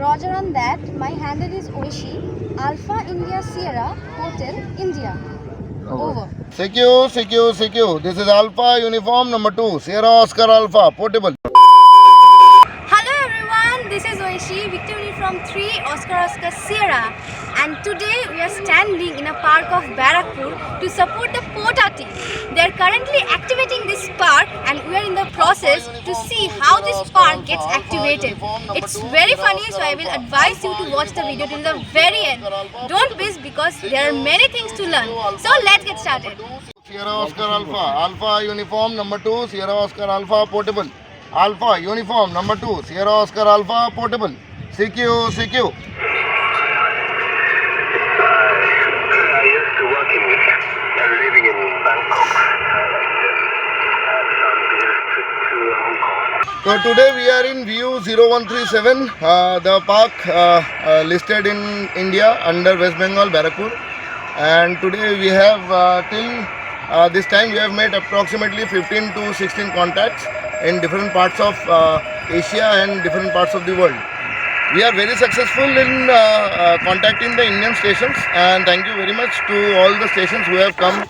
Roger on that. My handle is Oishi, Alpha India Sierra, Hotel, India. Over. CQ. This is Alpha Uniform number 2, Sierra Oscar Alpha, portable. Hello everyone, this is Oishi, Victor Uniform 3, Oscar Sierra, and today we are standing in a park of Barakpur to support the POTA team. They are currently activating this park and we are in the process to see how this park gets activated. It's very funny, so I will advise you to watch the video till the very end. Don't miss because there are many things to learn. So let's get started. Sierra Oscar Alpha, Alpha Uniform number 2, Sierra Oscar Alpha, portable. Alpha Uniform number 2, Sierra Oscar Alpha, portable. CQ. I used to work in living in Bangkok. Some trip to Hong Kong. So today we are in view 0137, the park listed in India under West Bengal, Barakpur. And today we have till this time we have made approximately 15 to 16 contacts in different parts of Asia and different parts of the world. We are very successful in contacting the Indian stations, and thank you very much to all the stations who have come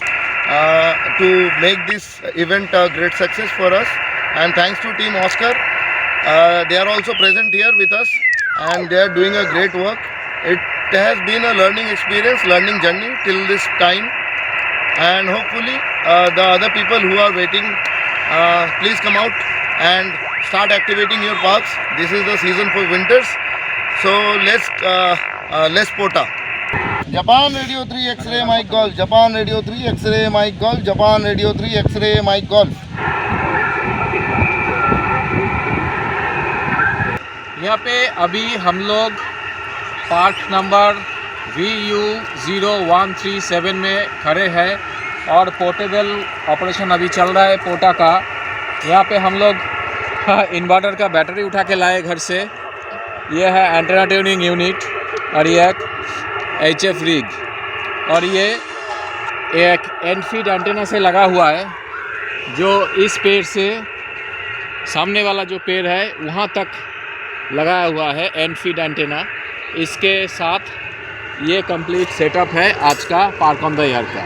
to make this event a great success for us. And thanks to Team Oscar, they are also present here with us and they are doing a great work. It has been a learning experience, learning journey till this time, and hopefully the other people who are waiting, please come out and start activating your parks. This is the season for winters, so let's POTA. Japan Radio 3 X-ray Mike Golf, Japan Radio 3 X-ray Mike Golf, Japan Radio 3 X-ray Mike Golf. यहाँ पे अभी हम लोग park number VU0137 में खड़े हैं और portable operation अभी चल रहा है पोटा का। यहाँ पे हम लोग इन्वर्टर का बैटरी उठा के लाए घर से। ये है एंटेना ट्यूनिंग यूनिट और ये एक HF रिग और ये एक एंड फीड एंटेना से लगा हुआ है जो इस पेड़ से सामने वाला जो पेड़ है वहाँ तक लगाया हुआ है एंड फीड एंटेना। इसके साथ ये कंप्लीट सेटअप है आज का पार्क ऑन द एयर का।